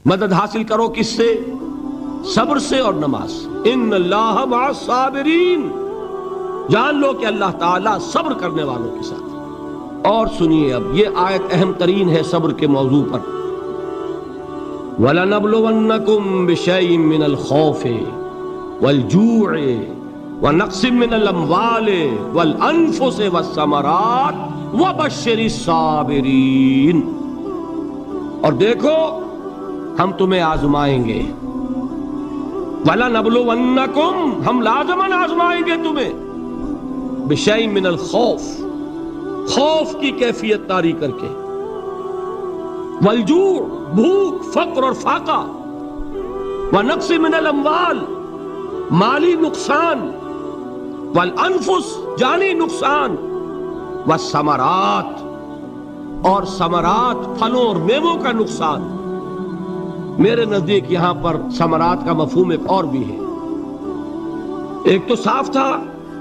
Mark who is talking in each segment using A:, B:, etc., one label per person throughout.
A: مدد حاصل کرو کس سے؟ صبر سے اور نماز سے۔ ان اللہ مع الصابرین، جان لو کہ اللہ تعالیٰ صبر کرنے والوں کے ساتھ۔ اور سنیے اب یہ آیت اہم ترین ہے صبر کے موضوع پر۔ وَلَنَبْلُوَنَّكُمْ بِشَيْءٍ مِّنَ الْخَوْفِ وَالْجُوعِ وَنَقْصٍ مِّنَ الْأَمْوَالِ وَالْأَنفُسِ وَالثَّمَرَاتِ وَبَشِّرِ الصَّابِرِينَ، اور دیکھو ہم تمہیں آزمائیں گے۔ وَلَنَبْلُوَنَّكُمْ، ہم لازماً آزمائیں گے تمہیں، بِشَيْءٍ مِّنَ الْخَوْفِ، خوف کی کیفیت طاری کر کے، والجوع، بھوک، فقر اور فاقہ، ونقص من الاموال، مالی نقصان، والانفس، جانی نقصان، والثمرات، اور ثمرات، پھلوں اور میووں کا نقصان۔ میرے نزدیک یہاں پر ثمرات کا مفہوم ایک اور بھی ہے۔ ایک تو صاف تھا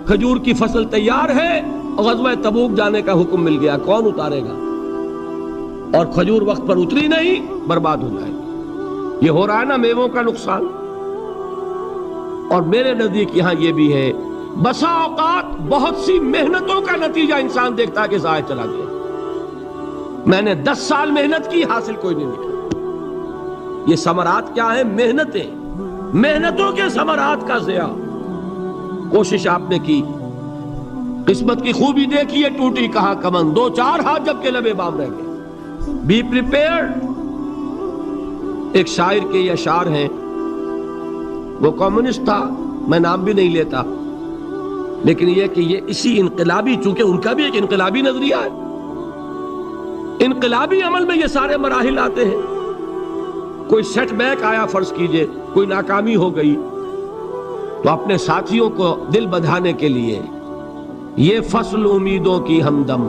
A: کھجور کی فصل تیار ہے، غزوہ تبوک جانے کا حکم مل گیا، کون اتارے گا؟ اور کھجور وقت پر اتری نہیں، برباد ہو جائے گی۔ یہ ہو رہا ہے نا میووں کا نقصان۔ اور میرے نزدیک یہاں یہ بھی ہے، بسا اوقات بہت سی محنتوں کا نتیجہ انسان دیکھتا ہے کہ ضائع چلا گیا، میں نے 10 سال محنت کی، حاصل کوئی نہیں نکلا۔ یہ ثمرات کیا ہے؟ محنتیں، محنتوں کے ثمرات کا ضیاع۔ کوشش آپ نے کی، قسمت کی خوبی دیکھی ہے، ٹوٹی کہاں کمن، 2-4 ہاتھ جب کے لبے بام رہ گئے۔ Be prepared. ایک شاعر کے یہ اشعار ہیں، وہ کمیونسٹ تھا، میں نام بھی نہیں لیتا، لیکن یہ کہ یہ اسی انقلابی، چونکہ ان کا بھی ایک انقلابی نظریہ ہے، انقلابی عمل میں یہ سارے مراحل آتے ہیں۔ کوئی سیٹ بیک آیا، فرض کیجئے کوئی ناکامی ہو گئی، تو اپنے ساتھیوں کو دل بندھانے کے لیے یہ فصل امیدوں کی ہمدم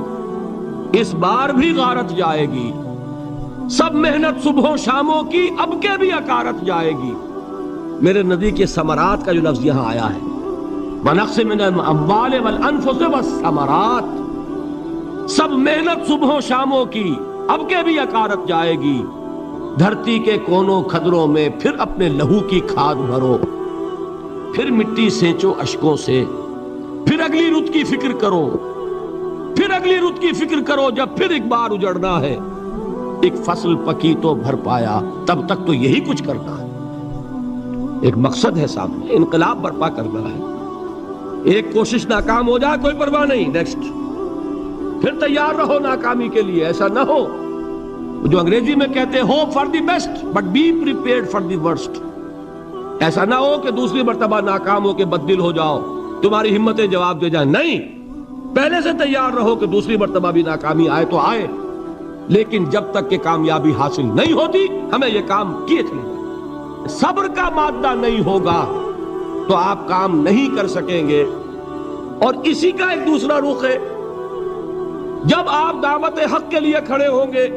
A: اس بار بھی غارت جائے گی، سب محنت صبحوں شاموں کی اب کے بھی اکارت جائے گی۔ میرے نزدیک یہ ثمرات کا جو لفظ یہاں آیا ہے، وَنَقْصٍ مِّنَ الْأَمْوَالِ وَالْأَنفُسِ وَالثَّمَرَاتِ، سب محنت صبحوں شاموں کی اب کے بھی اکارت جائے گی۔ دھرتی کے کونوں کھدروں میں پھر اپنے لہو کی کھاد بھرو، پھر مٹی سینچو اشکوں سے، پھر اگلی رت کی فکر کرو، پھر اگلی رت کی فکر کرو، جب پھر ایک بار اجڑنا ہے۔ ایک فصل پکی تو بھر پایا، تب تک تو یہی کچھ کرنا ہے۔ ایک مقصد ہے سامنے، انقلاب برپا کرنا ہے۔ ایک کوشش ناکام ہو جائے کوئی پرواہ نہیں، نیکسٹ، پھر تیار رہو ناکامی کے لیے۔ ایسا نہ ہو جو انگریزی میں کہتے ہیں hope for the best but be prepared for the worst. ایسا نہ ہو کہ دوسری مرتبہ ناکام ہو کے بددل ہو جاؤ، تمہاری ہمتیں جواب دے جائیں، نہیں، پہلے سے تیار رہو کہ دوسری مرتبہ بھی ناکامی آئے تو آئے، لیکن جب تک کہ کامیابی حاصل نہیں ہوتی ہمیں یہ کام کیے چلے جائیں۔ صبر کا مادہ نہیں ہوگا تو آپ کام نہیں کر سکیں گے۔ اور اسی کا ایک دوسرا رخ ہے، جب آپ دعوت حق کے لیے کھڑے ہوں گے،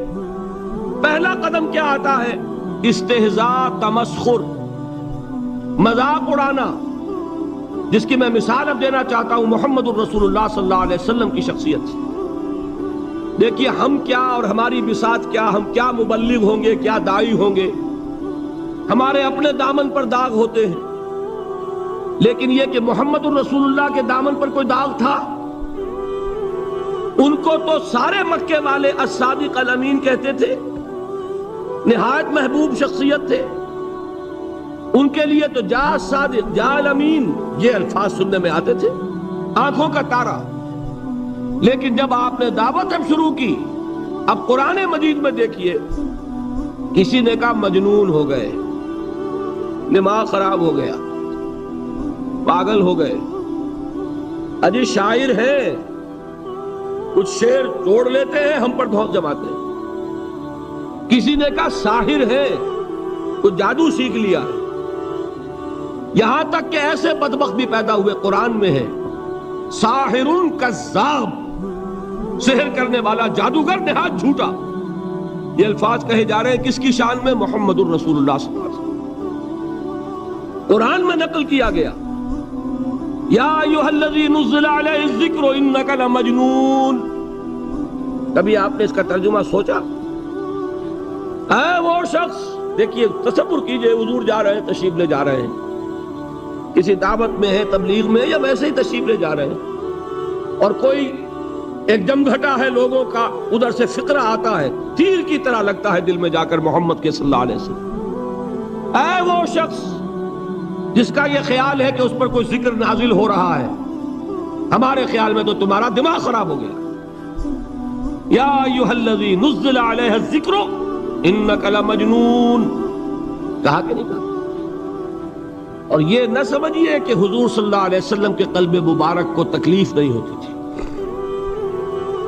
A: پہلا قدم کیا آتا ہے؟ استہزاء، تمسخر، مذاق اڑانا، جس کی میں مثال اب دینا چاہتا ہوں محمد الرسول اللہ صلی اللہ علیہ وسلم کی شخصیت سے۔ دیکھیے ہم کیا اور ہماری بساط کیا، ہم کیا مبلغ ہوں گے، کیا داعی ہوں گے، ہمارے اپنے دامن پر داغ ہوتے ہیں، لیکن یہ کہ محمد الرسول اللہ کے دامن پر کوئی داغ تھا؟ ان کو تو سارے مکے والے الصادق الامین کہتے تھے، نہایت محبوب شخصیت تھے، ان کے لیے تو جا صادق، جا الامین، یہ الفاظ سننے میں آتے تھے، آنکھوں کا تارا۔ لیکن جب آپ نے دعوت اب شروع کی، اب قرآن مجید میں دیکھیے، کسی نے کہا مجنون ہو گئے، دماغ خراب ہو گیا، پاگل ہو گئے، اجی شاعر ہیں، کچھ شعر توڑ لیتے ہیں، ہم پر دھوس جماتے ہیں۔ کسی نے کہا ساحر ہے، کچھ جادو سیکھ لیا ہے، یہاں تک کہ ایسے بدبخت بھی پیدا ہوئے، قرآن میں ہے ساحر کذاب، سحر کرنے والا جادوگر نہایت جھوٹا۔ یہ الفاظ کہے جا رہے ہیں کس کی شان میں؟ محمد الرسول اللہ صلی اللہ علیہ وسلم۔ قرآن میں نقل کیا گیا، یا ایھا الذی نزل علیہ الذکر انک لمجنون۔ کبھی آپ نے اس کا ترجمہ سوچا؟ اے وہ شخص دیکھیے تصور کیجئے حضور جا رہے ہیں، تشریف لے جا رہے ہیں، کسی دعوت میں ہے، تبلیغ میں، یا ویسے ہی تشریف لے جا رہے ہیں، اور کوئی ایک جمگھٹا ہے لوگوں کا، ادھر سے فقرہ آتا ہے، تیر کی طرح لگتا ہے دل میں جا کر محمد کے صلی اللہ علیہ وسلم۔ اے وہ شخص جس کا یہ خیال ہے کہ اس پر کوئی ذکر نازل ہو رہا ہے، ہمارے خیال میں تو تمہارا دماغ خراب ہو گیا۔ یا ایھا الذی نزل علیہ الذکر انک لمجنون، کہا کہ نہیں کہا؟ اور یہ نہ سمجھیے کہ حضور صلی اللہ علیہ وسلم کے قلب مبارک کو تکلیف نہیں ہوتی تھی۔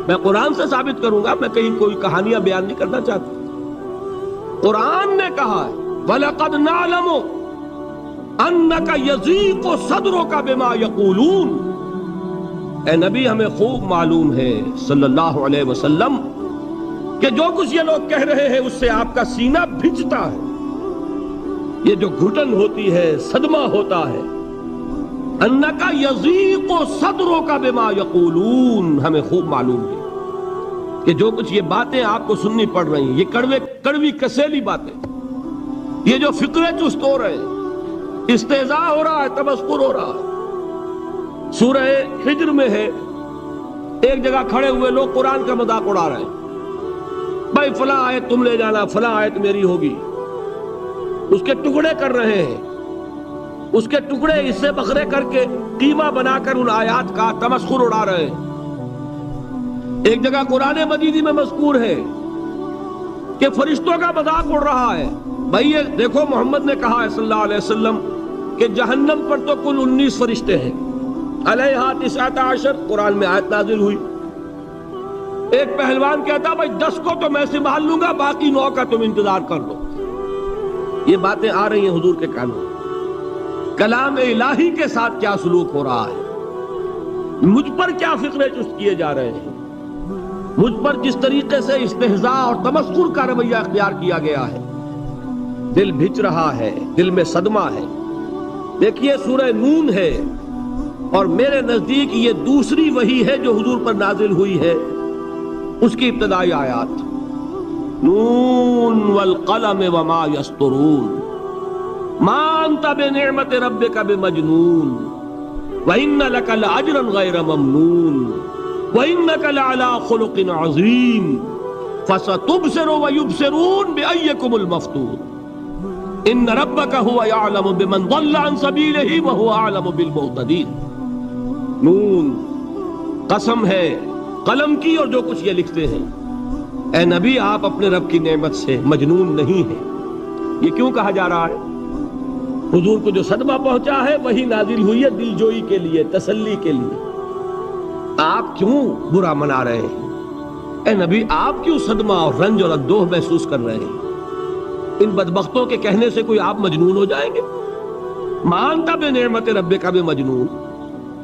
A: میں قرآن سے ثابت کروں گا، میں کہیں کوئی کہانیاں بیان نہیں کرنا چاہتا۔ قرآن نے کہا ہے وَلَقَدْ نَعْلَمُ أَنَّكَ يَضِيقُ صَدْرُكَ بِمَا يَقُولُونَ، اے نبی ہمیں خوب معلوم ہے صلی اللہ علیہ وسلم کہ جو کچھ یہ لوگ کہہ رہے ہیں اس سے آپ کا سینہ بھجتا ہے، یہ جو گھٹن ہوتی ہے، صدمہ ہوتا ہے۔ انکا یضیق صدرک بما یقولون، ہمیں خوب معلوم ہے کہ جو کچھ یہ باتیں آپ کو سننی پڑ رہی ہیں، یہ کڑوی کسیلی باتیں، یہ جو فقرے چست ہو رہے ہیں، استہزاء ہو رہا ہے، تمسخر ہو رہا ہے۔ سورہ ہجر میں ہے، ایک جگہ کھڑے ہوئے لوگ قرآن کا مذاق اڑا رہے ہیں، بھائی فلاں آیت تم لے جانا، فلاں آیت میری ہوگی، اس کے ٹکڑے کر رہے ہیں، اس کے ٹکڑے حصے بکھرے کر کے قیمہ بنا کر ان آیات کا تمسخر اڑا رہے ہیں۔ ایک جگہ قرآن مجید میں مذکور ہے کہ فرشتوں کا مذاق اڑ رہا ہے، بھائی یہ دیکھو محمد نے کہا ہے صلی اللہ علیہ وسلم کہ جہنم پر تو کل 19 فرشتے ہیں، علیہا 19 قرآن میں آیت نازل ہوئی۔ ایک پہلوان کہتا بھائی 10 کو تو میں سنبھال لوں گا، باقی 9 کا تم انتظار کر لو۔ یہ باتیں آ رہی ہیں حضور کے کانوں، کلام الہی کے ساتھ کیا سلوک ہو رہا ہے، مجھ پر کیا فقرے چست کیے جا رہے ہیں، مجھ پر جس طریقے سے استہزاء اور تمسخر کا رویہ اختیار کیا گیا ہے، دل بھج رہا ہے، دل میں صدمہ ہے۔ دیکھیے سورہ نون ہے، اور میرے نزدیک یہ دوسری وحی ہے جو حضور پر نازل ہوئی ہے، اس کی ابتدائی آیات، نون والقلم وما یسطرون ما انت بنعمت ربک بمجنون وان لک لاجرا غیر ممنون وانک لعلی خلق عظیم فستبصر ویبصرون بأیکم المفتون ان ربک هو یعلم بمن ضل عن سبیلہ وهو اعلم بالمہتدین۔ نون، قسم ہے قلم کی اور جو کچھ یہ لکھتے ہیں۔ اے نبی آپ اپنے رب کی نعمت سے مجنون نہیں ہیں۔ یہ کیوں کہا جا رہا ہے؟ حضور کو جو صدمہ پہنچا ہے وہی نازل ہوئی ہے دل جوئی کے لیے، تسلی کے لیے۔ آپ کیوں برا منا رہے ہیں؟ اے نبی آپ کیوں صدمہ اور رنج اور اندوہ محسوس کر رہے ہیں؟ ان بدبختوں کے کہنے سے کوئی آپ مجنون ہو جائیں گے؟ مانتا بے نعمت ربک بمجنون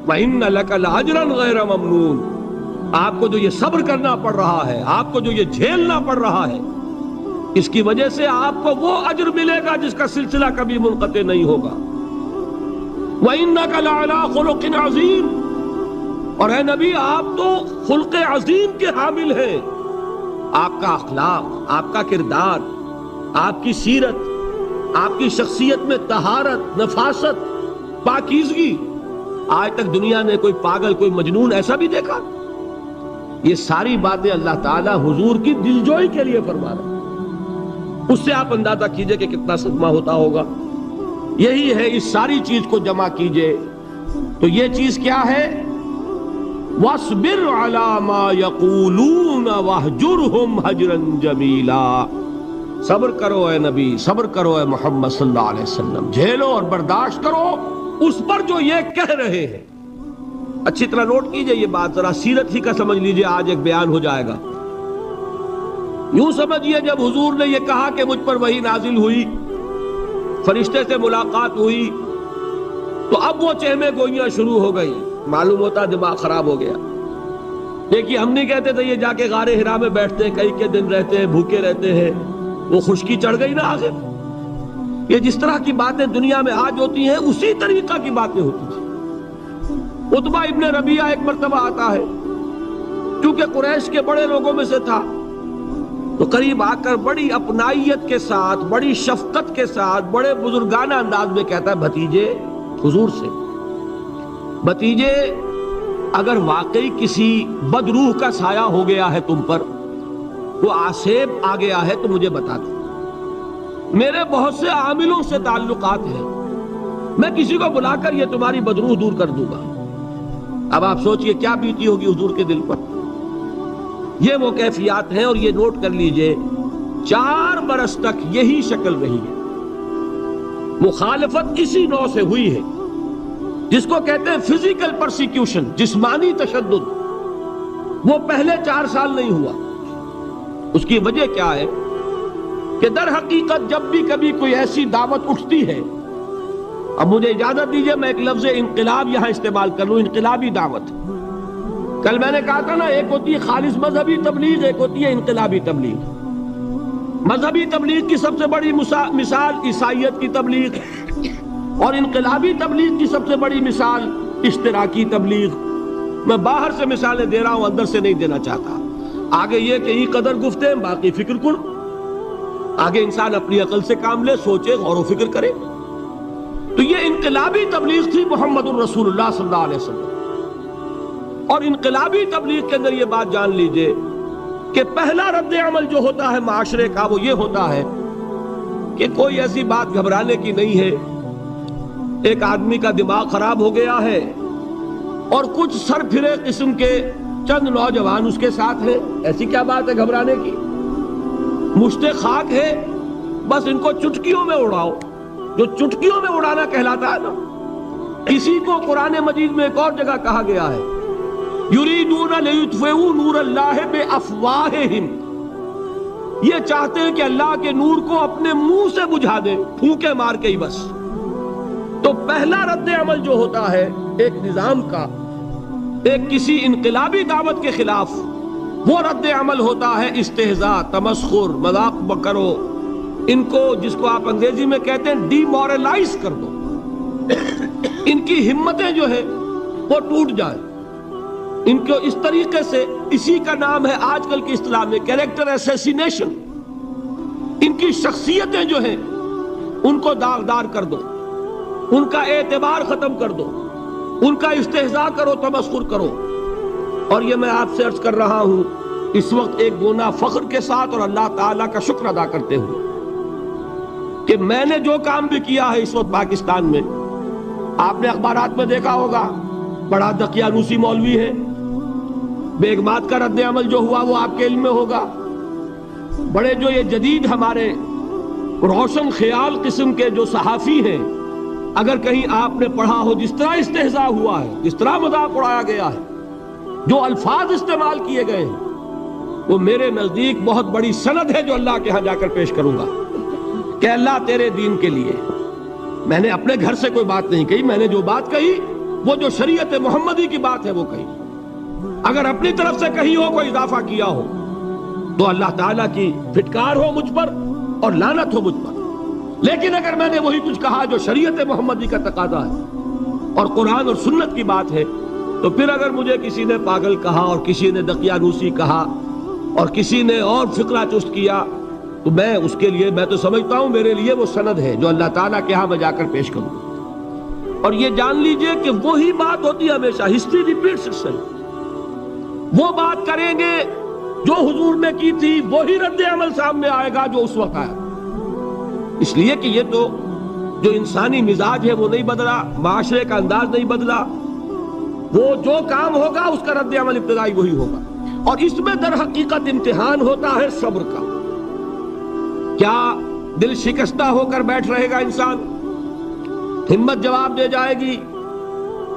A: وَإِنَّ لَكَ لَأَجْرًا غَيْرَ مَمْنُونَ، آپ کو جو یہ صبر کرنا پڑ رہا ہے، آپ کو جو یہ جھیلنا پڑ رہا ہے، اس کی وجہ سے آپ کو وہ اجر ملے گا جس کا سلسلہ کبھی منقطع نہیں ہوگا۔ وَإِنَّكَ لَعَلَىٰ خُلُقٍ عَظِيمٍ، اور اے نبی آپ تو خلق عظیم کے حامل ہیں۔ آپ کا اخلاق، آپ کا کردار، آپ کی سیرت، آپ کی شخصیت میں طہارت، نفاست، پاکیزگی، آج تک دنیا نے کوئی پاگل، کوئی مجنون ایسا بھی دیکھا؟ یہ ساری باتیں اللہ تعالیٰ حضور کی دلجوئی کے لیے فرما رہے ہیں۔ اس سے آپ اندازہ کیجئے کہ کتنا صدمہ ہوتا ہوگا۔ یہی ہے، اس ساری چیز کو جمع کیجئے تو یہ چیز کیا ہے؟ وَاصْبِرْ عَلَىٰ مَا يَقُولُونَ وَاهْجُرْهُمْ هَجْرًا جَمِيلًا، صبر کرو اے نبی، صبر کرو اے محمد صلی اللہ علیہ وسلم، جھیلو اور برداشت کرو اس پر جو یہ کہہ رہے ہیں۔ اچھی طرح نوٹ کیجئے یہ بات، ذرا سیرت ہی کا سمجھ لیجئے، آج ایک بیان ہو جائے گا۔ یوں سمجھیے جب حضور نے یہ کہا کہ مجھ پر وحی نازل ہوئی، فرشتے سے ملاقات ہوئی، تو اب وہ چہمے گوئیاں شروع ہو گئی، معلوم ہوتا دماغ خراب ہو گیا۔ دیکھیے ہم نہیں کہتے تھے یہ جا کے غار حرا میں بیٹھتے ہیں، کئی کے دن رہتے ہیں، بھوکے رہتے ہیں، وہ خشکی چڑھ گئی نا آخر۔ یہ جس طرح کی باتیں دنیا میں آج ہوتی ہیں اسی طریقہ کی باتیں ہوتی تھیں۔ عتبہ ابن ربیعہ ایک مرتبہ آتا ہے، کیونکہ قریش کے بڑے لوگوں میں سے تھا، تو قریب آ کر بڑی اپنائیت کے ساتھ، بڑی شفقت کے ساتھ، بڑے بزرگانہ انداز میں کہتا ہے بھتیجے، حضور سے، بھتیجے اگر واقعی کسی بدروح کا سایہ ہو گیا ہے تم پر، وہ آسیب آ گیا ہے تو مجھے بتا دو، میرے بہت سے عاملوں سے تعلقات ہیں، میں کسی کو بلا کر یہ تمہاری بدروح دور کر دوں گا۔ اب آپ سوچئے کیا بیتی ہوگی حضور کے دل پر۔ یہ وہ کیفیات ہیں، اور یہ نوٹ کر لیجئے 4 برس تک یہی شکل رہی ہے۔ مخالفت اسی نوع سے ہوئی ہے جس کو کہتے ہیں فزیکل پرسیکیوشن، جسمانی تشدد، وہ پہلے 4 سال نہیں ہوا۔ اس کی وجہ کیا ہے کہ در حقیقت جب بھی کبھی کوئی ایسی دعوت اٹھتی ہے، اب مجھے اجازت دیجئے میں ایک لفظ انقلاب یہاں استعمال کر لوں، انقلابی دعوت۔ کل میں نے کہا تھا نا، ایک ہوتی ہے خالص مذہبی تبلیغ، ایک ہوتی ہے انقلابی تبلیغ۔ مذہبی تبلیغ کی سب سے بڑی مثال عیسائیت کی تبلیغ، اور انقلابی تبلیغ کی سب سے بڑی مثال اشتراکی تبلیغ۔ میں باہر سے مثالیں دے رہا ہوں، اندر سے نہیں دینا چاہتا۔ آگے یہ کہ یہ قدر گفتے باقی فکر کن، آگے انسان اپنی عقل سے کام لے، سوچے، غور و فکر کرے۔ تو یہ انقلابی تبلیغ تھی محمد الرسول اللہ صلی اللہ علیہ وسلم۔ اور انقلابی تبلیغ کے اندر یہ بات جان لیجئے کہ پہلا رد عمل جو ہوتا ہے معاشرے کا، وہ یہ ہوتا ہے کہ کوئی ایسی بات گھبرانے کی نہیں ہے، ایک آدمی کا دماغ خراب ہو گیا ہے اور کچھ سر پھرے قسم کے چند نوجوان اس کے ساتھ ہیں، ایسی کیا بات ہے گھبرانے کی؟ مشت خاک ہے، بس ان کو چٹکیوں میں اڑاؤ۔ جو چٹکیوں میں اڑانا کہلاتا ہے نا، اسی کو قرآن مجید میں ایک اور جگہ کہا گیا ہے، یریدون لیطفئوا نور اللہ بافواہہم، یہ چاہتے ہیں کہ اللہ کے نور کو اپنے منہ سے بجھا دیں، پھونکے مار کے ہی بس۔ تو پہلا رد عمل جو ہوتا ہے ایک نظام کا، ایک کسی انقلابی دعوت کے خلاف، وہ رد عمل ہوتا ہے استہزاء، تمسخر، مذاق کرو، ان کو جس کو آپ انگریزی میں کہتے ہیں ڈی مورلائز کر دو، ان کی ہمتیں جو ہے وہ ٹوٹ جائیں، ان کو اس طریقے سے، اسی کا نام ہے آج کل کی اصطلاح میں کیریکٹر اسیسینیشن، ان کی شخصیتیں جو ہیں ان کو داغدار کر دو، ان کا اعتبار ختم کر دو، ان کا استہزاء کرو، تمسخر کرو۔ اور یہ میں آپ سے عرض کر رہا ہوں اس وقت ایک گونا فخر کے ساتھ اور اللہ تعالیٰ کا شکر ادا کرتے ہوئے کہ میں نے جو کام بھی کیا ہے اس وقت پاکستان میں، آپ نے اخبارات میں دیکھا ہوگا، بڑا دقیانوسی مولوی ہے، بیگمات کا رد عمل جو ہوا وہ آپ کے علم میں ہوگا، بڑے جو یہ جدید ہمارے روشن خیال قسم کے جو صحافی ہیں، اگر کہیں آپ نے پڑھا ہو جس طرح استہزاء ہوا ہے، جس طرح مذاق اڑایا گیا ہے، جو الفاظ استعمال کیے گئے ہیں، وہ میرے نزدیک بہت بڑی سند ہے جو اللہ کے ہاں جا کر پیش کروں گا کہ اللہ تیرے دین کے لیے۔ میں نے اپنے گھر سے کوئی بات نہیں کہی، میں نے جو بات کہی وہ جو شریعت محمدی کی بات ہے وہ کہی۔ اگر اپنی طرف سے کہی ہو، کوئی اضافہ کیا ہو، تو اللہ تعالیٰ کی پھٹکار ہو مجھ پر اور لعنت ہو مجھ پر۔ لیکن اگر میں نے وہی کچھ کہا جو شریعت محمدی کا تقاضا ہے اور قرآن اور سنت کی بات ہے، تو پھر اگر مجھے کسی نے پاگل کہا اور کسی نے دقیانوسی کہا اور کسی نے اور فقرہ چست کیا، تو میں اس کے لیے، میں تو سمجھتا ہوں میرے لیے وہ سند ہے جو اللہ تعالیٰ کے ہاں میں جا کر پیش کروں۔ اور یہ جان لیجئے کہ وہی بات ہوتی ہے ہمیشہ، ہسٹری ریپیٹس اٹسیلف۔ وہ بات کریں گے جو حضور نے کی تھی، وہی رد عمل سامنے آئے گا جو اس وقت آیا۔ اس لیے کہ یہ تو جو انسانی مزاج ہے وہ نہیں بدلا، معاشرے کا انداز نہیں بدلا، وہ جو کام ہوگا اس کا رد عمل ابتدائی وہی ہوگا۔ اور اس میں در حقیقت امتحان ہوتا ہے صبر کا۔ کیا دل شکستہ ہو کر بیٹھ رہے گا انسان؟ ہمت جواب دے جائے گی،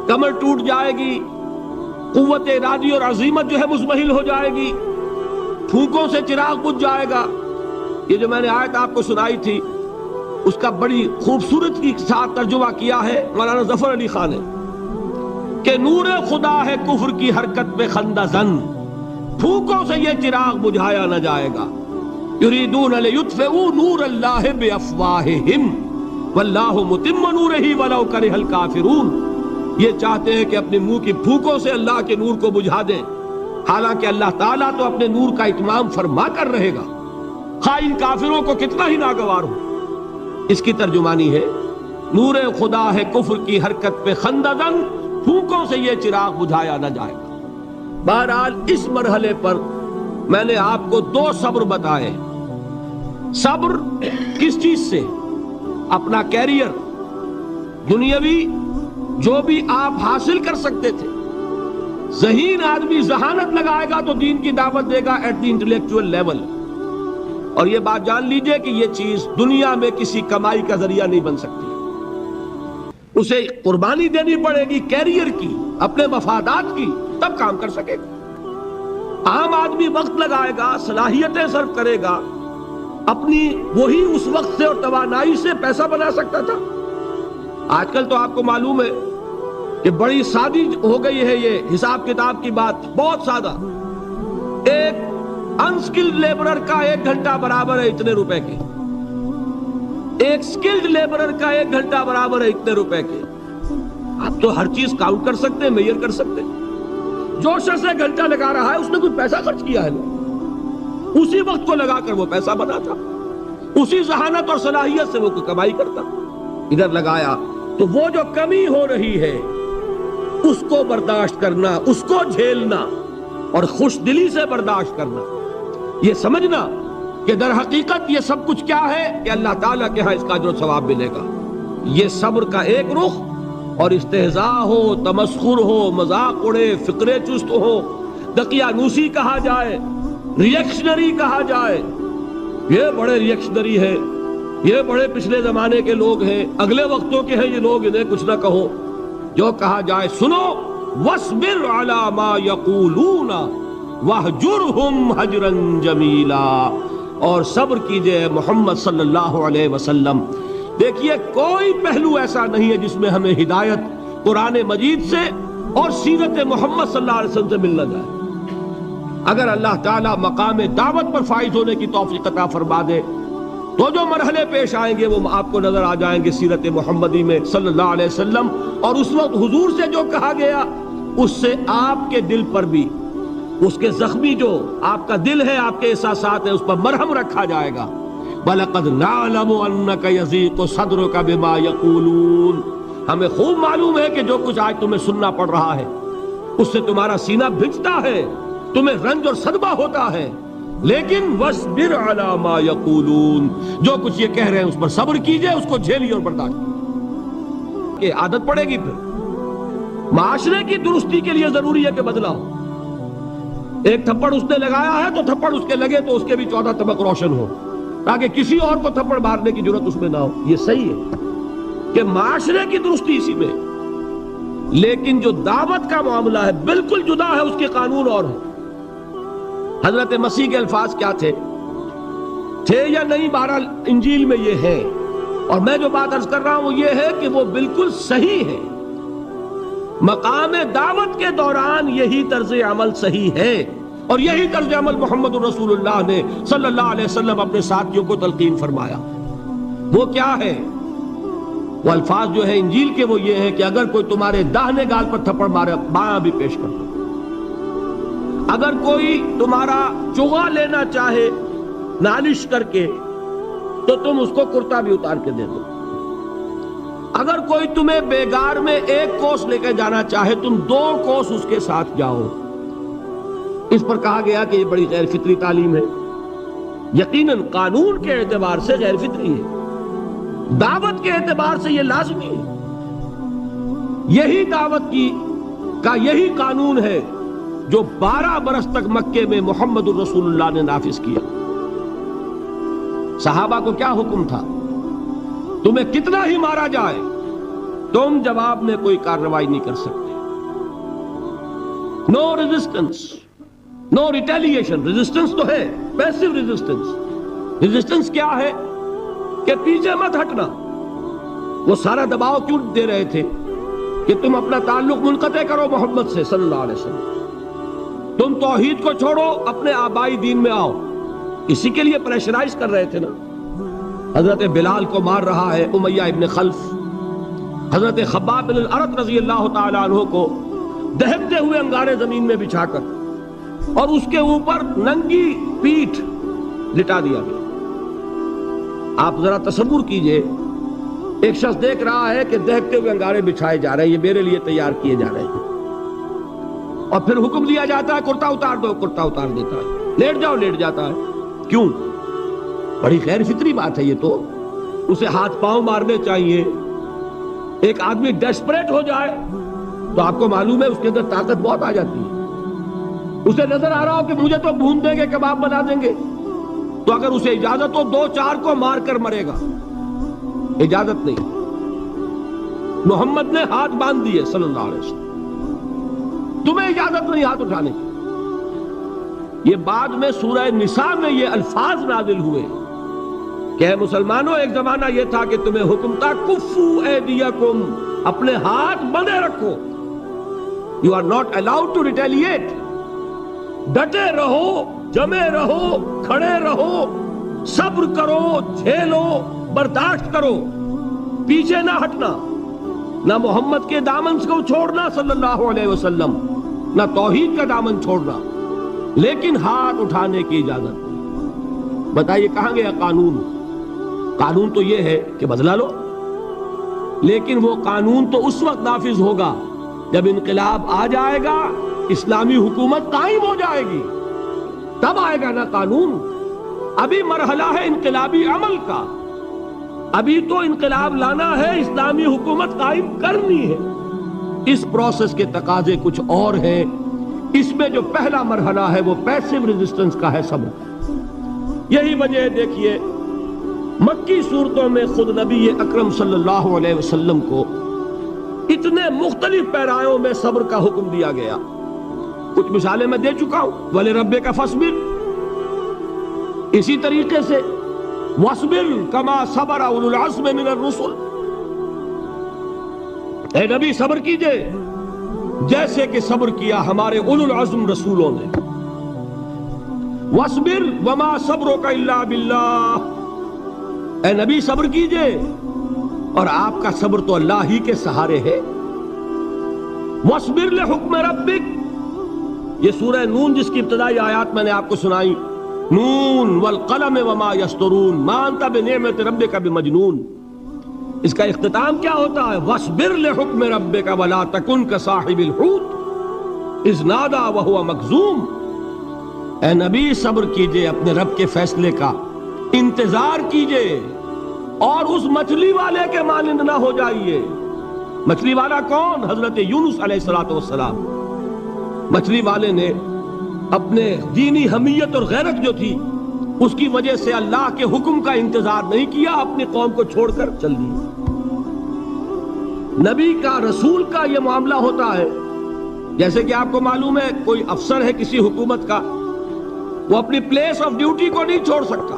A: کمر ٹوٹ جائے گی، قوت ارادی اور عزیمت جو ہے مزمحل ہو جائے گی، پھونکوں سے چراغ بجھ جائے گا۔ یہ جو میں نے آیت آپ کو سنائی تھی، اس کا بڑی خوبصورت کے ساتھ ترجمہ کیا ہے مولانا ظفر علی خان نے کہ نور خدا ہے کفر کی حرکت پہ خندہ زن، پھونکوں سے یہ چراغ بجھایا نہ جائے گا۔ یریدون لیطفئوا نور اللہ بافواہہم واللہ متم نورہ ولو کرہ الکافرون، یہ چاہتے ہیں کہ اپنے منہ کی پھونکوں سے اللہ کے نور کو بجھا دیں، حالانکہ اللہ تعالیٰ تو اپنے نور کا اتمام فرما کر رہے گا۔ خواہ ان کافروں کو کتنا ہی ناگوار ہو۔ اس کی ترجمانی ہے نور خدا ہے کفر کی حرکت پہ خنددن، پھونکوں سے یہ چراغ بجھایا نہ جائے گا۔ بہرحال اس مرحلے پر میں نے آپ کو 2 صبر بتائے۔ صبر کس چیز سے؟ اپنا کیریئر دنیاوی جو بھی آپ حاصل کر سکتے تھے۔ ذہین آدمی ذہانت لگائے گا تو دین کی دعوت دے گا ایٹ دی انٹلیکچوئل لیول، اور یہ بات جان لیجئے کہ یہ چیز دنیا میں کسی کمائی کا ذریعہ نہیں بن سکتی، اسے قربانی دینی پڑے گی کیریئر کی، اپنے مفادات کی، تب کام کر سکے گا۔ عام آدمی وقت لگائے گا، صلاحیتیں صرف کرے گا، اپنی وہی اس وقت سے اور توانائی سے پیسہ بنا سکتا تھا۔ آج کل تو آپ کو معلوم ہے کہ بڑی سادی ہو گئی ہے یہ حساب کتاب کی بات، بہت سادہ۔ ایک انسکلڈ لیبرر کا 1 گھنٹہ برابر ہے اتنے روپے کے، ایک سکلڈ لیبرر کا 1 گھنٹہ برابر ہے اتنے روپے کے۔ آپ تو ہر چیز کاؤنٹ کر سکتے ہیں، میئر کر سکتے ہیں۔ جو شخص 1 گھنٹہ لگا رہا ہے اس نے کوئی پیسہ خرچ کیا ہے نا، اسی وقت کو لگا کر وہ پیسہ بنا تھا، اسی ذہانت اور صلاحیت سے وہ کوئی کمائی کرتا۔ ادھر لگایا تو وہ جو کمی ہو رہی ہے اس کو برداشت کرنا، اس کو جھیلنا اور خوش دلی سے برداشت کرنا، یہ سمجھنا کہ در حقیقت یہ سب کچھ کیا ہے کہ اللہ تعالیٰ کے ہاں اس کا اجر و ثواب ملے گا۔ یہ صبر کا ایک رخ، اور استہزاء ہو، تمسخر ہو، مذاق اڑے، فقرے چست ہو، دقیانوسی کہا جائے، ریئیکشنری کہا جائے، یہ بڑے ریئیکشنری ہے، یہ بڑے پچھلے زمانے کے لوگ ہیں، اگلے وقتوں کے ہیں یہ لوگ، انہیں کچھ نہ کہو۔ جو کہا جائے سنو، وَاصْبِرْ عَلَى مَا يَقُولُونَ وَاهْجُرْهُمْ هَجْرًا جَمِيلًا، اور صبر کیجئے محمد صلی اللہ علیہ وسلم۔ دیکھیے کوئی پہلو ایسا نہیں ہے جس میں ہمیں ہدایت قرآن مجید سے اور سیرت محمد صلی اللہ علیہ وسلم سے مل نہ جائے۔ اگر اللہ تعالیٰ مقام دعوت پر فائز ہونے کی توفیق عطا فرما دے تو جو مرحلے پیش آئیں گے وہ آپ کو نظر آ جائیں گے سیرت محمدی میں صلی اللہ علیہ وسلم، اور اس وقت حضور سے جو کہا گیا اس سے آپ کے دل پر بھی، اس کے زخمی جو آپ کا دل ہے، آپ کے احساسات ہیں، اس پر مرہم رکھا جائے گا۔ وَلَقَدْ نَعْلَمُ أَنَّكَ يَضِيقُ صَدْرُكَ بِمَا يَقُولُونَ، ہمیں خوب معلوم ہے کہ جو کچھ آج تمہیں سننا پڑ رہا ہے اس سے تمہارا سینہ بھجتا ہے، تمہیں رنج اور صدمہ ہوتا ہے، لیکن وَاصْبِرْ عَلَى مَا يَقُولُونَ، جو کچھ یہ کہہ رہے ہیں اس پر صبر کیجئے، اس کو جھیلیے اور برداشت کیجئے۔ کہ عادت پڑے گی، پھر معاشرے کی درستی کے لیے ضروری ہے کہ بدلا ہو۔ ایک تھپڑ اس نے لگایا ہے تو تھپڑ اس کے لگے تو اس کے بھی 14 طبق روشن ہو، تاکہ کسی اور کو تھپڑ مارنے کی جرت اس میں نہ ہو۔ یہ صحیح ہے کہ معاشرے کی درستی اسی میں، لیکن جو دعوت کا معاملہ ہے بالکل جدا ہے، اس کے قانون اور ہیں۔ حضرت مسیح کے الفاظ کیا تھے یا نہیں، بہرحال انجیل میں یہ ہے، اور میں جو بات عرض کر رہا ہوں وہ یہ ہے کہ وہ بالکل صحیح ہے۔ مقام دعوت کے دوران یہی طرز عمل صحیح ہے، اور یہی طرز عمل محمد رسول اللہ نے صلی اللہ علیہ وسلم اپنے ساتھیوں کو تلقین فرمایا۔ وہ کیا ہے؟ وہ الفاظ جو ہے انجیل کے وہ یہ ہے کہ اگر کوئی تمہارے داہنے گال پر تھپڑ مارے بایاں بھی پیش کر دو، اگر کوئی تمہارا چغا لینا چاہے نالش کر کے تو تم اس کو کرتا بھی اتار کے دے دو، اگر کوئی تمہیں بیگار میں 1 کوس لے کے جانا چاہے تم 2 کوس اس کے ساتھ جاؤ۔ اس پر کہا گیا کہ یہ بڑی غیر فطری تعلیم ہے، یقیناً قانون کے اعتبار سے غیر فطری ہے، دعوت کے اعتبار سے یہ لازمی ہے۔ یہی دعوت کا یہی قانون ہے جو 12 برس تک مکے میں محمد الرسول اللہ نے نافذ کیا۔ صحابہ کو کیا حکم تھا؟ تمہیں کتنا ہی مارا جائے تم جواب میں کوئی کارروائی نہیں کر سکتے۔ نو ریزسٹنس، نو ریٹیلیشن۔ ریزسٹنس تو ہے، پیسو ریزسٹنس۔ ریزسٹنس کیا ہے؟ کہ پیچھے مت ہٹنا۔ وہ سارا دباؤ کیوں دے رہے تھے کہ تم اپنا تعلق منقطع کرو محمد سے صلی اللہ علیہ وسلم، تم توحید کو چھوڑو، اپنے آبائی دین میں آؤ۔ اسی کے لیے پریشرائز کر رہے تھے نا۔ حضرت بلال کو مار رہا ہے امیہ ابن خلف، حضرت خباب بن الارت رضی اللہ تعالی عنہ کو دہتے ہوئے انگارے زمین میں بچھا کر اور اس کے اوپر ننگی پیٹھ لٹا دیا گیا۔ آپ ذرا تصور کیجئے، ایک شخص دیکھ رہا ہے کہ دہکتے ہوئے انگارے بچھائے جا رہے ہیں، یہ میرے لیے تیار کیے جا رہے ہیں، اور پھر حکم دیا جاتا ہے کرتا اتار دو، کرتا اتار دیتا ہے، لیٹ جاؤ، لیٹ جاتا ہے۔ کیوں؟ بڑی غیر فطری بات ہے یہ تو، اسے ہاتھ پاؤں مارنے چاہیے۔ ایک آدمی ڈیسپریٹ ہو جائے تو آپ کو معلوم ہے اس کے اندر طاقت بہت آ جاتی ہے، اسے نظر آ رہا ہو کہ مجھے تو بھون دیں گے، کباب بنا دیں گے، تو اگر اسے اجازت ہو 2-4 کو مار کر مرے گا، اجازت نہیں۔ محمد نے ہاتھ باندھ دیے صلی اللہ علیہ وسلم، تمہیں اجازت نہیں ہاتھ اٹھانے کی۔ یہ بعد میں سورہ نساء میں یہ الفاظ نازل ہوئے کہ اے مسلمانوں، ایک زمانہ یہ تھا کہ تمہیں حکم تھا کفو ایدیکم، اپنے ہاتھ بندھے رکھو، you are not allowed to retaliate, ڈٹے رہو، جمے رہو، کھڑے رہو، صبر کرو، جھیلو، برداشت کرو، پیچھے نہ ہٹنا، نہ محمد کے دامن کو چھوڑنا صلی اللہ علیہ وسلم، نہ توحید کا دامن چھوڑنا، لیکن ہاتھ اٹھانے کی اجازت نہیں۔ بتائیے کہاں گیا قانون؟ قانون تو یہ ہے کہ بدلہ لو، لیکن وہ قانون تو اس وقت نافذ ہوگا جب انقلاب آ جائے گا، اسلامی حکومت قائم ہو جائے گی، تب آئے گا نا قانون۔ ابھی مرحلہ ہے انقلابی عمل کا، ابھی تو انقلاب لانا ہے، اسلامی حکومت قائم کرنی ہے۔ اس پروسیس کے تقاضے کچھ اور ہیں۔ اس میں جو پہلا مرحلہ ہے وہ پیسو ریزسٹنس کا ہے، صبر۔ یہی وجہ ہے، دیکھیے مکی صورتوں میں خود نبی اکرم صلی اللہ علیہ وسلم کو اتنے مختلف پیرایوں میں صبر کا حکم دیا گیا۔ کچھ مثالیں میں دے چکا ہوں، وَلِرَبِّكَ فَاصْبِرْ، اسی طریقے سے وَاصْبِرْ كَمَا صَبَرَ أُولُو الْعَزْمِ مِنَ الرُّسُلِ، اے نبی صبر کیجئے جیسے کہ صبر کیا ہمارے اولو العزم رسولوں نے۔ وَاصْبِرْ وَمَا صَبْرُكَ إِلَّا بِاللَّهِ، اے نبی صبر کیجئے، اور آپ کا صبر تو اللہ ہی کے سہارے ہے۔ وَاصْبِرْ لِحُکْمِ رَبِّكَ، یہ سورہ نون جس کی ابتدائی آیات میں نے آپ کو سنائی، نون والقلم وما یسطرون ما انت بنعمت ربک بمجنون، اس کا اختتام کیا ہوتا ہے؟ وَاصْبِرْ لِحُکْمِ رَبِّكَ وَلَا تَكُنْ كَصَاحِبِ الْحُوتِ إِذْ نَادَىٰ وَهُوَ مَكْظُومٌ، اے نبی صبر کیجئے اپنے رب کے فیصلے کا، انتظار کیجئے، اور اس مچھلی والے کے مانند نہ ہو جائیے۔ مچھلی والا کون؟ حضرت یونس علیہ السلام۔ مچھلی والے نے اپنے دینی حمیت اور غیرت جو تھی اس کی وجہ سے اللہ کے حکم کا انتظار نہیں کیا، اپنی قوم کو چھوڑ کر چل دی۔ نبی کا، رسول کا یہ معاملہ ہوتا ہے، جیسے کہ آپ کو معلوم ہے کوئی افسر ہے کسی حکومت کا، وہ اپنی پلیس آف ڈیوٹی کو نہیں چھوڑ سکتا،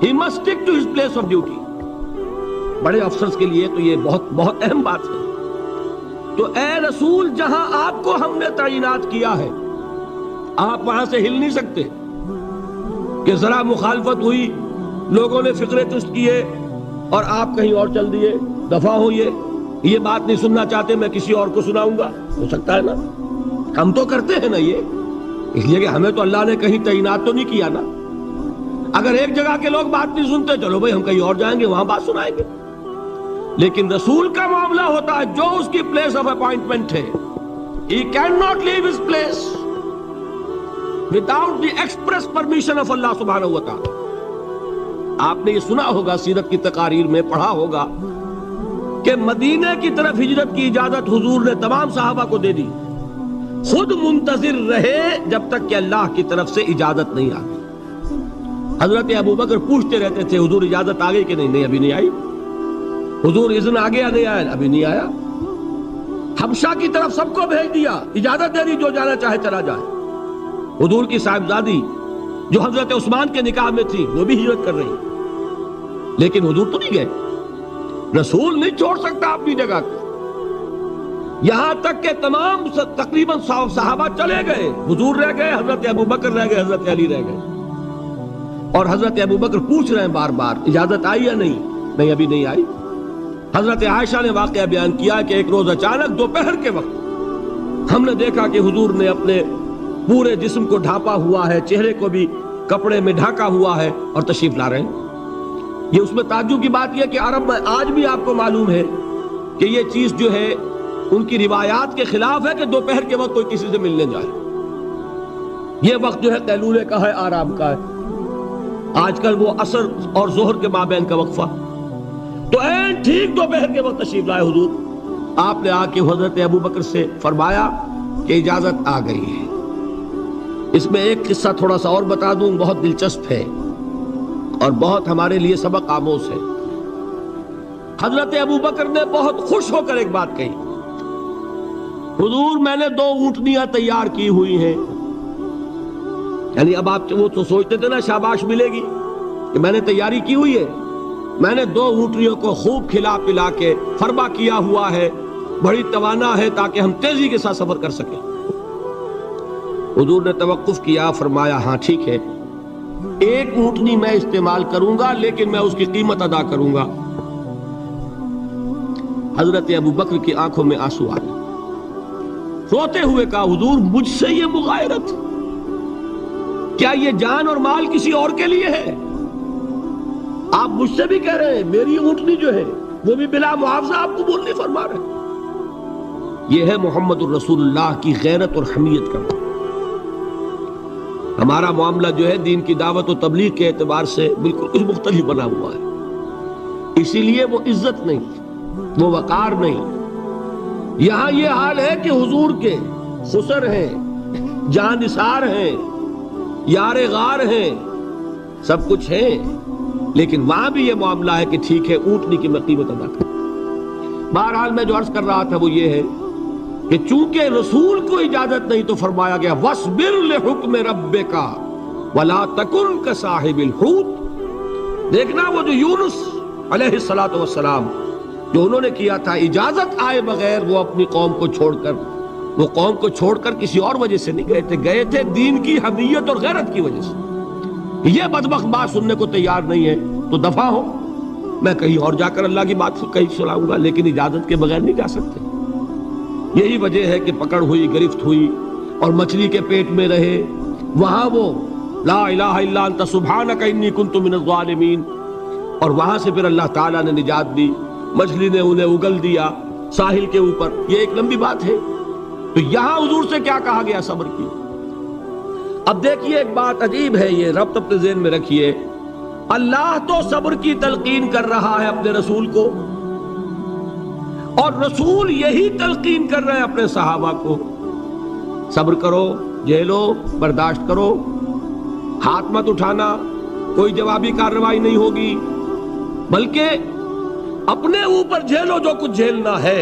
A: He must stick to his place of duty۔ بڑے افسرز کے لیے تو یہ بہت بہت اہم بات ہے۔ تو اے رسول، جہاں آپ کو ہم نے تعینات کیا ہے آپ وہاں سے ہل نہیں سکتے کہ ذرا مخالفت ہوئی، لوگوں نے فکرے تست کیے اور آپ کہیں اور چل دیے، دفعہ ہو، یہ بات نہیں سننا چاہتے، میں کسی اور کو سناؤں گا، ہو سکتا ہے نا؟ ہم تو کرتے ہیں نا یہ، اس لیے کہ ہمیں تو اللہ نے کہیں تعینات تو نہیں کیا نا۔ اگر ایک جگہ کے لوگ بات نہیں سنتے، چلو بھائی ہم کہیں اور جائیں گے، وہاں بات سنائیں گے۔ لیکن رسول کا معاملہ ہوتا ہے جو اس کی پلیس آف اپوائنٹمنٹ ہے، he cannot leave his place without the express permission of Allah سبحانہ وتعالی۔ آپ نے یہ سنا ہوگا، سیرت کی تقاریر میں پڑھا ہوگا کہ مدینے کی طرف ہجرت کی اجازت حضور نے تمام صحابہ کو دے دی، خود منتظر رہے جب تک کہ اللہ کی طرف سے اجازت نہیں آ گئی۔ حضرت ابوبکر پوچھتے رہتے تھے حضور اجازت آ گئی کہ نہیں؟ نہیں ابھی نہیں آئی۔ حضور اذن آ گیا؟ نہیں آیا، ابھی نہیں آیا۔ حبشہ کی طرف سب کو بھیج دیا، اجازت دے دی جو جانا چاہے چلا جائے۔ حضور کی صاحبزادی جو حضرت عثمان کے نکاح میں تھی وہ بھی ہجرت کر رہی، لیکن حضور تو نہیں گئے۔ رسول نہیں چھوڑ سکتا اپنی جگہ کو، یہاں تک کہ تمام تقریباً صحابہ چلے گئے، حضور رہ گئے، حضرت ابوبکر رہ گئے، حضرت علی رہ گئے، اور حضرت ابوبکر پوچھ رہے ہیں بار بار اجازت آئی یا نہیں؟ نہیں ابھی نہیں آئی۔ حضرت عائشہ نے واقعہ بیان کیا کہ ایک روز اچانک دوپہر کے وقت ہم نے دیکھا کہ حضور نے اپنے پورے جسم کو ڈھانپا ہوا ہے، چہرے کو بھی کپڑے میں ڈھانکا ہوا ہے اور تشریف لا رہے ہیں۔ یہ اس میں تعجب کی بات یہ کہ عرب میں آج بھی آپ کو معلوم ہے کہ یہ چیز جو ہے ان کی روایات کے خلاف ہے کہ دوپہر کے وقت کوئی کسی سے ملنے جائے. یہ وقت جو ہے قیلولے کا ہے، آرام کا ہے. آج کل وہ عصر اور ظہر کے مابین کا وقفہ، تو این ٹھیک دوپہر کے وقت تشریف لائے حضور. آپ نے آ کے حضرت ابو بکر سے فرمایا کہ اجازت آ گئی ہے. اس میں ایک قصہ تھوڑا سا اور بتا دوں، بہت دلچسپ ہے اور بہت ہمارے لیے سبق آموز ہے. حضرت ابو بکر نے بہت خوش ہو کر ایک بات کہی، حضور میں نے 2 اونٹنیاں تیار کی ہوئی ہیں. یعنی اب آپ وہ تو سوچتے تھے نا شاباش ملے گی کہ میں نے تیاری کی ہوئی ہے. میں نے 2 اونٹنیوں کو خوب کھلا پلا کے فربا کیا ہوا ہے، بڑی توانا ہے تاکہ ہم تیزی کے ساتھ سفر کر سکیں. حضور نے توقف کیا، فرمایا ہاں ٹھیک ہے، 1 اونٹنی میں استعمال کروں گا لیکن میں اس کی قیمت ادا کروں گا. حضرت ابو بکر کی آنکھوں میں آنسو آ گئے. روتے ہوئے کہا حضور مجھ سے یہ مغایرت، کیا یہ جان اور مال کسی اور کے لیے ہے؟ آپ مجھ سے بھی کہہ رہے ہیں میری اونٹنی جو ہے وہ بھی بلا معاوضہ آپ قبول نہیں فرما رہے. یہ ہے محمد الرسول اللہ کی غیرت اور حمیت کا. ہمارا معاملہ جو ہے دین کی دعوت و تبلیغ کے اعتبار سے بالکل کچھ مختلف بنا ہوا ہے. اسی لیے وہ عزت نہیں، وہ وقار نہیں. یہاں یہ حال ہے کہ حضور کے خسر ہیں، جان نثار ہیں، یار غار ہیں، سب کچھ ہیں، لیکن وہاں بھی یہ معاملہ ہے کہ ٹھیک ہے اونٹنی کی میں قیمت ادا کروں. بہرحال میں جو عرض کر رہا تھا وہ یہ ہے کہ چونکہ رسول کو اجازت نہیں تو فرمایا گیا وَاصْبِرْ لِحُکْمِ رَبِّكَ وَلَا تَكُنْ كَصَاحِبِ الْحُوتِ. دیکھنا وہ جو یونس علیہ السلام جو انہوں نے کیا تھا، اجازت آئے بغیر وہ اپنی قوم کو چھوڑ کر کسی اور وجہ سے نہیں گئے تھے دین کی حمیت اور غیرت کی وجہ سے. یہ بدبخت بات سننے کو تیار نہیں ہے تو دفع ہو، میں کہیں اور جا کر اللہ کی بات کہیں سناؤں گا، لیکن اجازت کے بغیر نہیں جا سکتے. یہی وجہ ہے کہ پکڑ ہوئی، گرفت ہوئی اور مچھلی کے پیٹ میں رہے. وہاں وہ لا الہ الا انت سبحانک انی کنت من الظالمین، اور وہاں سے پھر اللہ تعالیٰ نے نجات دی. مچھلی نے انہیں اگل دیا ساحل کے اوپر. یہ ایک لمبی بات ہے. تو یہاں حضور سے کیا کہا گیا؟ صبر کی. اب دیکھیے ایک بات عجیب ہے، یہ ربط اپنے ذہن میں رکھیے. اللہ تو صبر کی تلقین کر رہا ہے اپنے رسول کو، اور رسول یہی تلقین کر رہے ہیں اپنے صحابہ کو. صبر کرو، جھیلو، برداشت کرو، ہاتھ مت اٹھانا، کوئی جوابی کارروائی نہیں ہوگی، بلکہ اپنے اوپر جھیلو جو کچھ جھیلنا ہے،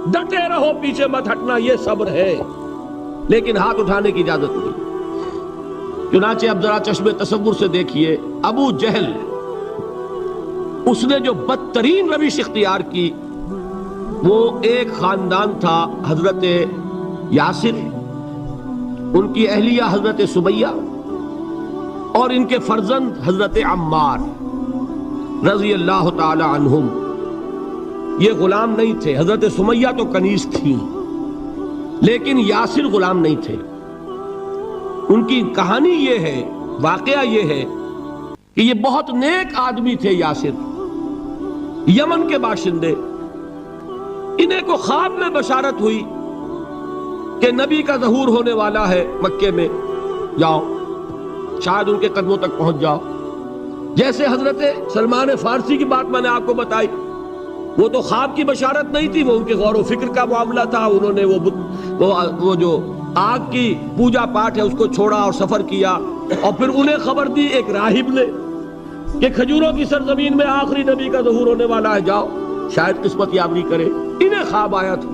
A: ڈٹے رہو، پیچھے مت ہٹنا، یہ صبر ہے. لیکن ہاتھ اٹھانے کی اجازت نہیں. چنانچہ اب ذرا چشم تصور سے دیکھیے، ابو جہل اس نے جو بدترین روش اختیار کی، وہ ایک خاندان تھا حضرت یاسر، ان کی اہلیہ حضرت سمیہ، اور ان کے فرزند حضرت عمار رضی اللہ تعالی عنہم. یہ غلام نہیں تھے. حضرت سمیہ تو کنیز تھیں، لیکن یاسر غلام نہیں تھے. ان کی کہانی یہ ہے، واقعہ یہ ہے کہ یہ بہت نیک آدمی تھے. یاسر یمن کے باشندے. انہیں کو خواب میں بشارت ہوئی کہ نبی کا ظہور ہونے والا ہے مکے میں، جاؤ شاید ان کے قدموں تک پہنچ جاؤ. جیسے حضرت سلمان فارسی کی بات میں نے آپ کو بتائی، وہ تو خواب کی بشارت نہیں تھی، وہ ان کے غور و فکر کا معاملہ تھا. انہوں نے وہ جو آگ کی پوجا پاٹ ہے اس کو چھوڑا اور سفر کیا، اور پھر انہیں خبر دی ایک راہب نے کہ کھجوروں کی سرزمین میں آخری نبی کا ظہور ہونے والا ہے، جاؤ شاید قسمت یابی کرے. انہیں خواب آیا تھا.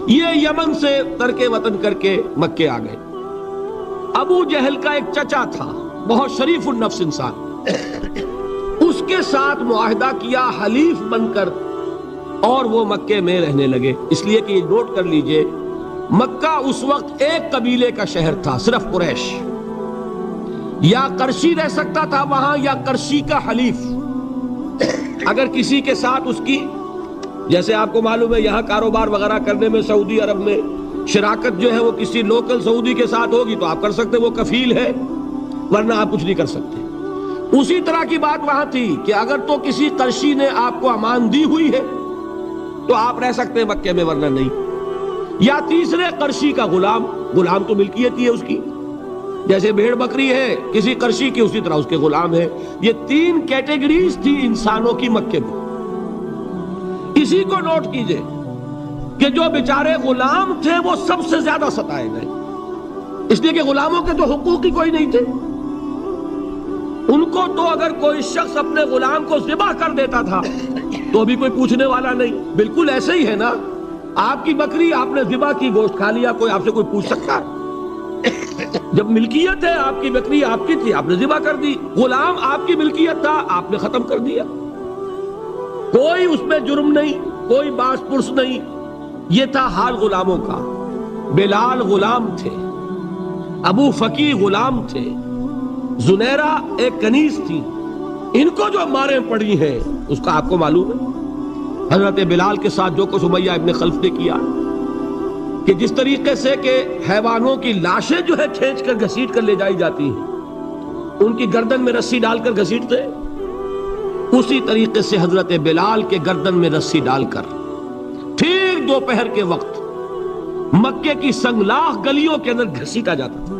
A: یہ یمن سے ترک وطن کر کے مکے آ گئے. ابو جہل کا ایک چچا تھا، بہت شریف النفس انسان، اس کے ساتھ معاہدہ کیا حلیف بن کر، اور وہ مکے میں رہنے لگے. اس لیے کہ یہ نوٹ کر لیجئے، مکہ اس وقت ایک قبیلے کا شہر تھا، صرف قریش. یا قرشی رہ سکتا تھا وہاں، یا قرشی کا حلیف. اگر کسی کے ساتھ اس کی، جیسے آپ کو معلوم ہے یہاں کاروبار وغیرہ کرنے میں سعودی عرب میں شراکت جو ہے وہ کسی لوکل سعودی کے ساتھ ہوگی تو آپ کر سکتے، وہ کفیل ہے، ورنہ آپ کچھ نہیں کر سکتے. اسی طرح کی بات وہاں تھی کہ اگر تو کسی قرشی نے آپ کو امان دی ہوئی ہے تو آپ رہ سکتے ہیں مکے میں، ورنہ نہیں. یا تیسرے قرشی کا غلام تو ملکیت ہی ہے اس کی، جیسے بھیڑ بکری ہے کسی قرشی کی، اسی طرح اس کے غلام ہے. یہ 3 کیٹیگریز تھی انسانوں کی مکے میں. اسی کو نوٹ کیجئے کہ جو بیچارے غلام تھے وہ سب سے زیادہ ستائے گئے، اس لیے کہ غلاموں کے تو حقوق ہی کوئی نہیں تھے. ان کو تو اگر کوئی شخص اپنے غلام کو ذبح کر دیتا تھا تو بھی کوئی پوچھنے والا نہیں. بالکل ایسے ہی ہے نا، آپ کی بکری آپ نے ذبح کی، گوشت کھا لیا، کوئی آپ سے کوئی پوچھ سکتا ہے؟ جب ملکیت ہے، آپ کی بکری آپ کی تھی، آپ نے ذبح کر دی. غلام آپ کی ملکیت تھا، آپ نے ختم کر دیا. کوئی اس میں جرم نہیں، کوئی باس پرس نہیں. یہ تھا حال غلاموں کا. بلال غلام تھے، ابو فقی غلام تھے، زنیرہ ایک کنیز تھی. ان کو جو ماریں پڑی ہیں اس کا آپ کو معلوم ہے. حضرت بلال کے ساتھ جو کچھ امیہ ابن خلف نے کیا، کہ جس طریقے سے کہ حیوانوں کی لاشیں جو ہے کھینچ کر گھسیٹ کر لے جائی جاتی ہیں، ان کی گردن میں رسی ڈال کر گھسیٹتے، اسی طریقے سے حضرت بلال کے گردن میں رسی ڈال کر ٹھیک دوپہر کے وقت مکے کی سنگلاخ گلیوں کے اندر گھسیٹا جاتا تھا.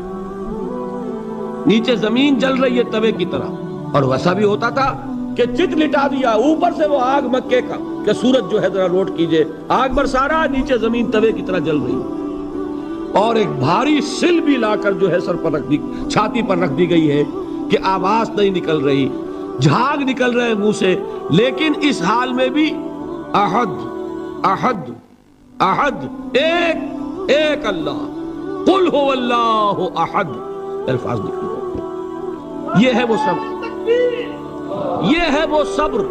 A: نیچے زمین جل رہی ہے توے کی طرح، اور ویسا بھی ہوتا تھا کہ چت لٹا دیا، اوپر سے وہ آگ مکے کا کہ سورج جو ہے ذرا نوٹ کیجئے، آگ برسا رہا، نیچے زمین توے کی طرح جل رہی، اور ایک بھاری سل بھی لا کر جو ہے سر پر رکھ دی، چھاتی پر رکھ دی گئی ہے کہ آواز نہیں نکل رہی، جھاگ نکل رہے منہ سے. لیکن اس حال میں بھی احد احد احد، ایک ایک اللہ، قل هو اللہ احد، الفاظ نکل رہے. یہ ہے وہ صبر، یہ ہے وہ صبر.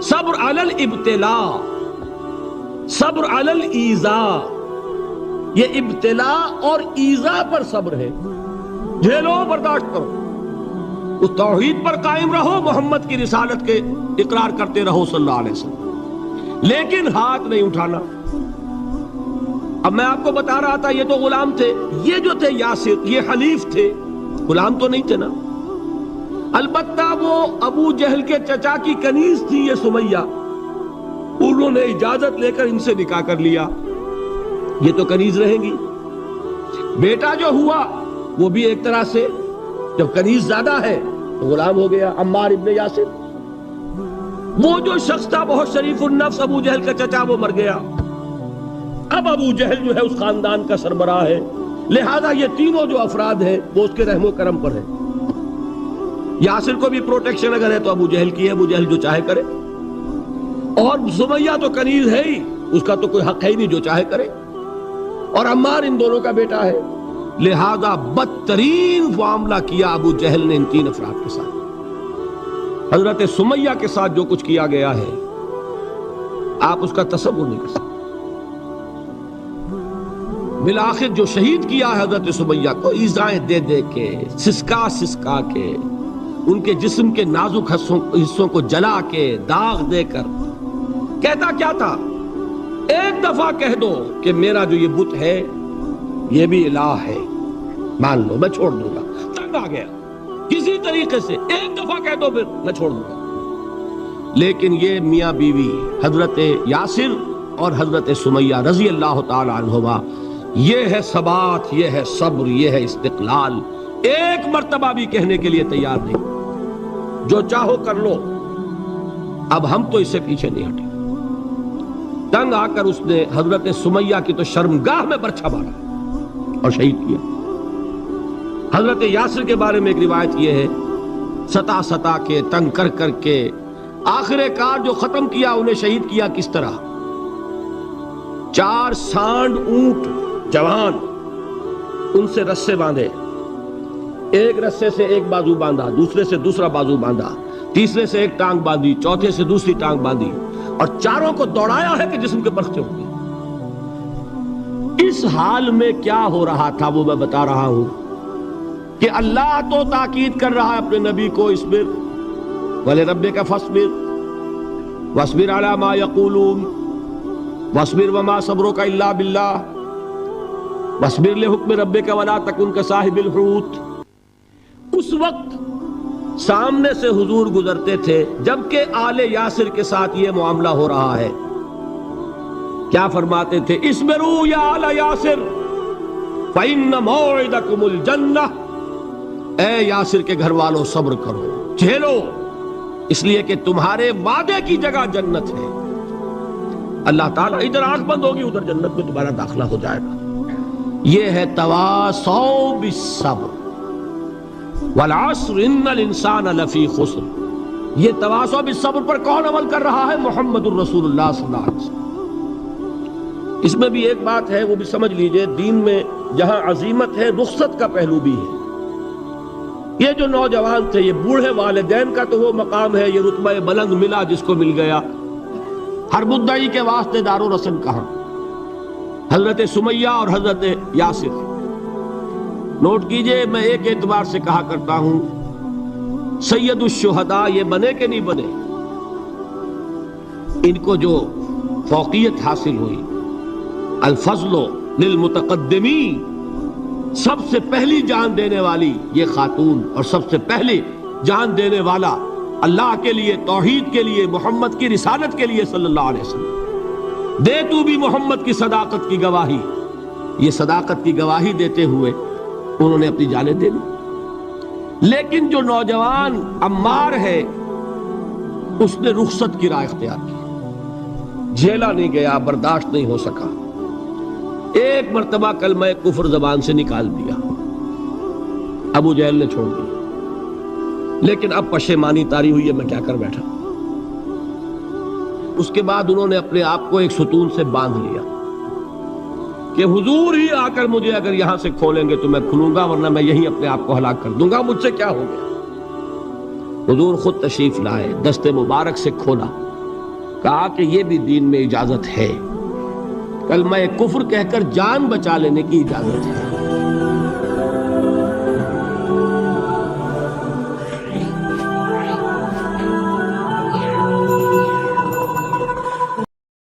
A: صبر علی الابتلاء، صبر علی الایذاء. یہ ابتلاء اور ایذاء پر صبر ہے. جھیلو، برداشت کرو، اس توحید پر قائم رہو، محمد کی رسالت کے اقرار کرتے رہو صلی اللہ علیہ وسلم، لیکن ہاتھ نہیں اٹھانا. اب میں آپ کو بتا رہا تھا یہ تو غلام تھے، یہ جو تھے یاسر، یہ حلیف تھے، غلام تو نہیں تھے نا. البتہ وہ ابو جہل کے چچا کی کنیز تھی یہ سمیہ، انہوں نے اجازت لے کر ان سے نکاح کر لیا. یہ تو کنیز رہیں گی. بیٹا جو ہوا وہ بھی ایک طرح سے جب کنیز زیادہ ہے تو غلام ہو گیا، عمار ابن یاسر. وہ جو شخص تھا بہت شریف النفس ابو جہل کا چچا، وہ مر گیا. اب ابو جہل جو ہے اس خاندان کا سربراہ ہے، لہذا یہ تینوں جو افراد ہیں وہ اس کے رحم و کرم پر ہیں. یاسر کو بھی پروٹیکشن اگر ہے تو ابو جہل کی ہے، ابو جہل جو چاہے کرے، اور سمیہ تو کنیز ہے ہی، اس کا تو کوئی حق ہے ہی نہیں، جو چاہے کرے. اور عمار ان دونوں کا بیٹا ہے، لہذا بدترین معاملہ کیا ابو جہل نے ان 3 افراد کے ساتھ. حضرت سمیہ کے ساتھ جو کچھ کیا گیا ہے آپ اس کا تصور نہیں کر سکتے. بالآخر جو شہید کیا ہے حضرت سمیہ کو، ایذائیں دے دے کے، سسکا سسکا کے، ان کے جسم کے نازک حصوں کو جلا کے، داغ دے کر. کہتا کیا تھا؟ ایک دفعہ کہہ دو کہ میرا جو یہ بت ہے یہ بھی الہ ہے، مان لو، میں چھوڑ دوں گا. تنگ آ گیا، کسی طریقے سے ایک دفعہ کہہ دو پھر میں چھوڑ دوں گا. لیکن یہ میاں بیوی حضرت یاسر اور حضرت سمیہ رضی اللہ تعالی عنہما، یہ ہے ثبات، یہ ہے صبر، یہ ہے استقلال. ایک مرتبہ بھی کہنے کے لیے تیار نہیں، جو چاہو کر لو، اب ہم تو اس سے پیچھے نہیں ہٹیں. تنگ آ کر اس نے حضرت سمیہ کی تو شرمگاہ میں برچھا مارا اور شہید کیا. حضرت یاسر کے بارے میں ایک روایت یہ ہے، ستا ستا کے، تنگ کر کر کے، آخر کار جو ختم کیا، انہیں شہید کیا کس طرح؟ 4 سانڈ اونٹ جوان، ان سے رسے باندھے، ایک رسے سے ایک بازو باندھا، دوسرے سے دوسرا بازو باندھا، تیسرے سے ایک ٹانگ باندھی، چوتھے سے دوسری ٹانگ باندھی، اور چاروں کو دوڑایا ہے کہ جسم کے پرختے ہوں گے. اس حال میں کیا ہو رہا تھا وہ میں بتا رہا ہوں کہ اللہ تو تاکید کر رہا ہے اپنے نبی کو، اصبر وَلِرَبِّكَ فَاصْبِرْ وَاصْبِرْ عَلَى مَا يَقُولُونَ وَاصْبِرْ وَمَا صَبْرُكَ إِلَّا بِاللَّهِ وَاصْبِرْ لِحُكْمِ رَبِّكَ وَلَا تَكُنْ كَصَاحِبِ الْحُوتِ. اس وقت سامنے سے حضور گزرتے تھے جبکہ آل یاسر کے ساتھ یہ معاملہ ہو رہا ہے. کیا فرماتے تھے؟ اصبروا یا آل یاسر فإن موعدکم الجنہ. اے یاسر کے گھر والوں صبر کرو، جھیلو، اس لیے کہ تمہارے وعدے کی جگہ جنت ہے. اللہ تعالیٰ ادھر آنکھ بند ہوگی ادھر جنت میں تمہارا داخلہ ہو جائے گا. یہ ہے تواصوا بالصبر والعصر ان الانسان لفی خسر. یہ تواصوا بالصبر پر کون عمل کر رہا ہے؟ محمد الرسول اللہ صلی اللہ علیہ وسلم. اس میں بھی ایک بات ہے، وہ بھی سمجھ لیجئے، دین میں جہاں عظیمت ہے رخصت کا پہلو بھی ہے. یہ جو نوجوان تھے، یہ بوڑھے والدین کا تو وہ مقام ہے، یہ رتبہ بلند ملا جس کو مل گیا. ہر مدعی کے واسطے دار و رسن کہاں؟ حضرت سمیہ اور حضرت یاسر. نوٹ کیجئے، میں ایک اعتبار سے کہا کرتا ہوں سید الشہداء یہ بنے کہ نہیں بنے، ان کو جو فوقیت حاصل ہوئی، الفضل للمتقدمین، سب سے پہلی جان دینے والی یہ خاتون اور سب سے پہلی جان دینے والا اللہ کے لیے، توحید کے لیے، محمد کی رسالت کے لیے صلی اللہ علیہ وسلم. دے تو بھی محمد کی صداقت کی گواہی. یہ صداقت کی گواہی دیتے ہوئے انہوں نے اپنی جانیں دے دی. لیکن جو نوجوان عمار ہے اس نے رخصت کی راہ اختیار کی، جھیلا نہیں گیا، برداشت نہیں ہو سکا. ایک مرتبہ کلمہ کفر زبان سے نکال دیا، ابو جہل نے چھوڑ دیا. لیکن اب پشیمانی طاری ہوئی ہے، میں کیا کر بیٹھا. اس کے بعد انہوں نے اپنے آپ کو ایک ستون سے باندھ لیا کہ حضور ہی آ کر مجھے اگر یہاں سے کھولیں گے تو میں کھلوں گا، ورنہ میں یہی اپنے آپ کو ہلاک کر دوں گا، مجھ سے کیا ہو گیا. حضور خود تشریف لائے، دست مبارک سے کھولا، کہا کہ یہ بھی دین میں اجازت ہے، کلمہ کفر کہہ کر جان بچا لینے کی اجازت ہے.